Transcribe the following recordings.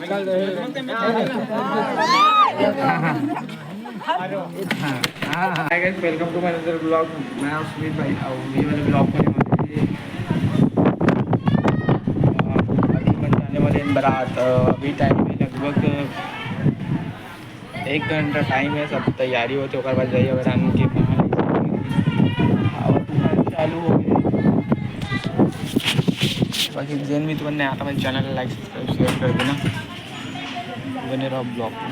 Hi guys, welcome to my another blog. मैं हूं सुमित भाई और ये वाले ब्लॉग में अभी बन जाने वाले हैं बारात। अभी टाइम है लगभग 1 घंटा टाइम है। सब तैयारी होती है बाद जाइए अगर आने के और चालू हो गए। बाकी जैन भी तो बनने आता, मेरे चैनल लाइक सब्सक्राइब शेयर कर देना, बने रहो ब्लॉग में।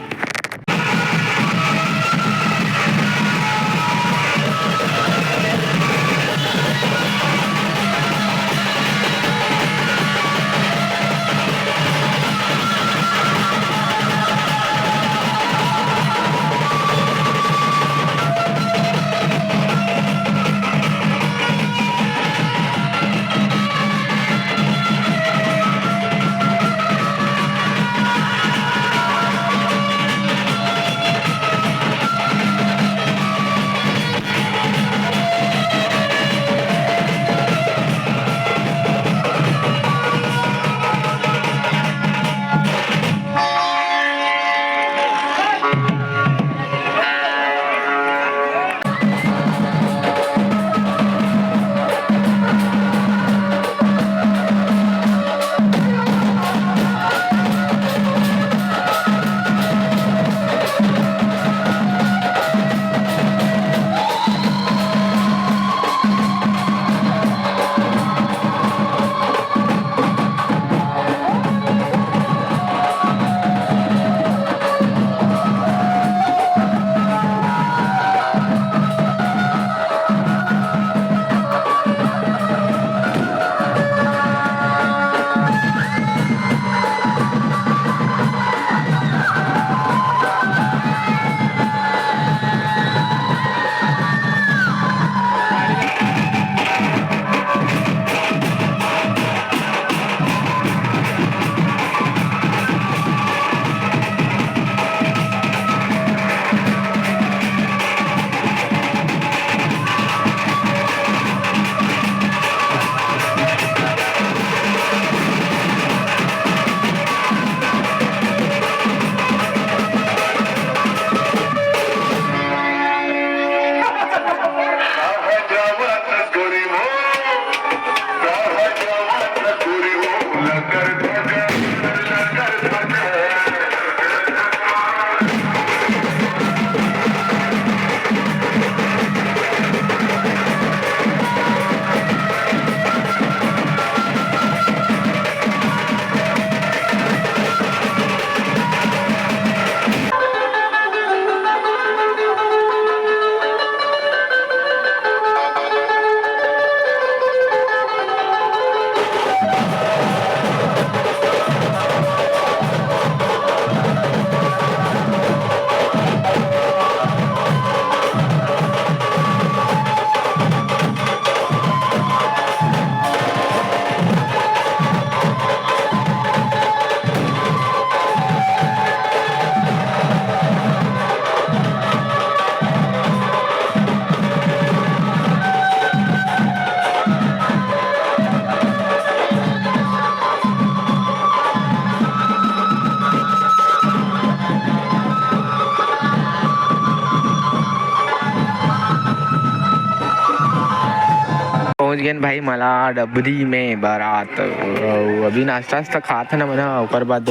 पहुँच गए भाई मला डबरी में बारात। अभी नाश्ता वास्ता खाता ना मना और बाद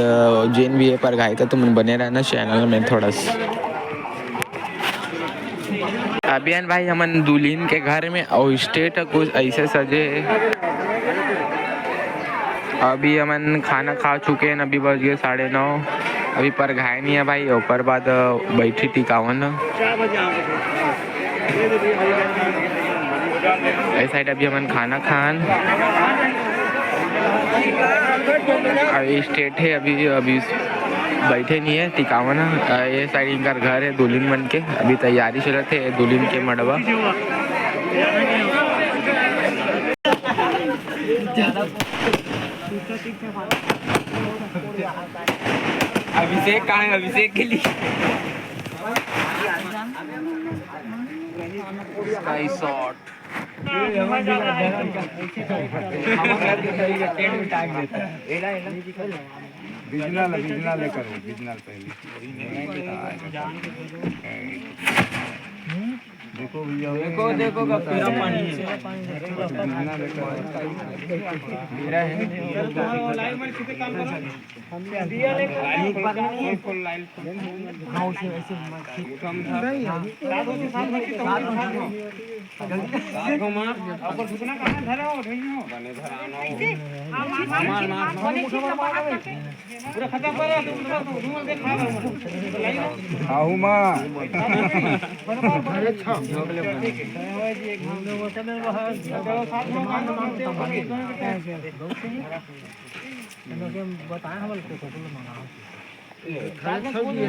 जैन भी है पर गाय था, तुम बने रहना चैनल में थोड़ा सा। अभियान भाई हमन दुल्हन के घर में और स्टेट कुछ ऐसे सजे। अभी हमन खाना खा चुके हैं, अभी बज गए 9:30। अभी पर घाय नहीं है भाई, ऊपर बाद बैठी टिकावन इस साइड। अभी हमन खाना खान अभी स्टेट है, अभी अभी बैठे नहीं है टिकावन। ये साइड इनका घर है दुल्हन बन के, अभी तैयारी चलत है दुल्हन के मड़वा। अभिषेक कहाँ है? अभिषेक के लिए स्काई शॉट बिजनल लेकर बिजनल पहले देखो भैया देखो कब तेरा पानी है बिजनल लेकर मेरा है लाइन में कितने काम करो हम दिया लेकर एक बार नहीं फुल लाइन हां उसे ऐसे कम था साथ हो मार ऊपर कितना कहां धरा हो रही हो बने धराना मार पूरा खत्म करो तुम धूल देख खा लो खाऊ मां अरे छा जोगले बने एक हम लोग चले साथ में मानते हो बताएं हम लोग को मंगा चल हो गया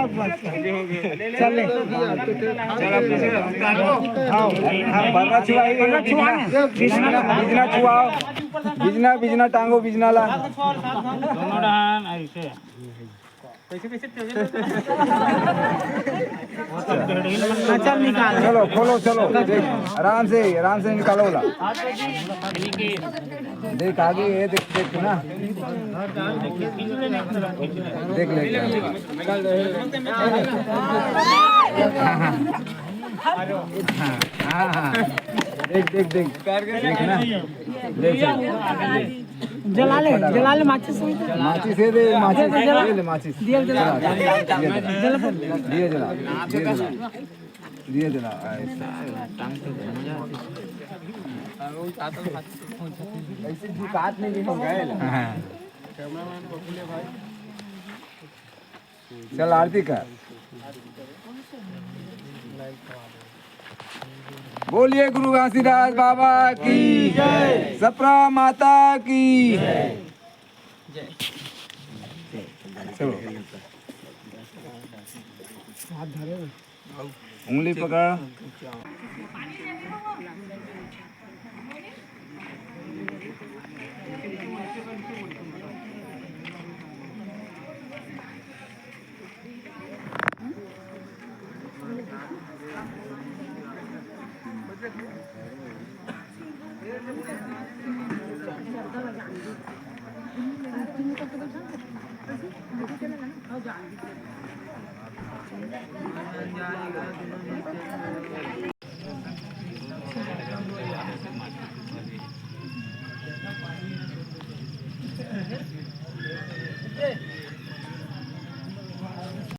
बात चल ले बिजना टांगो बिजना ला दोनों डान ऐसे चल निकाल चलो खोलो चलो आराम से निकालो ला देख आगे ये देख ना देख ले देख ना जला ले माचिस दे माचिस दिए जला ऐसे दुकान में भी हो गए चल आरती कर बोलिए गुरु घासीदास बाबा की जय सप्रा माता की जय चलो उंगली पकड़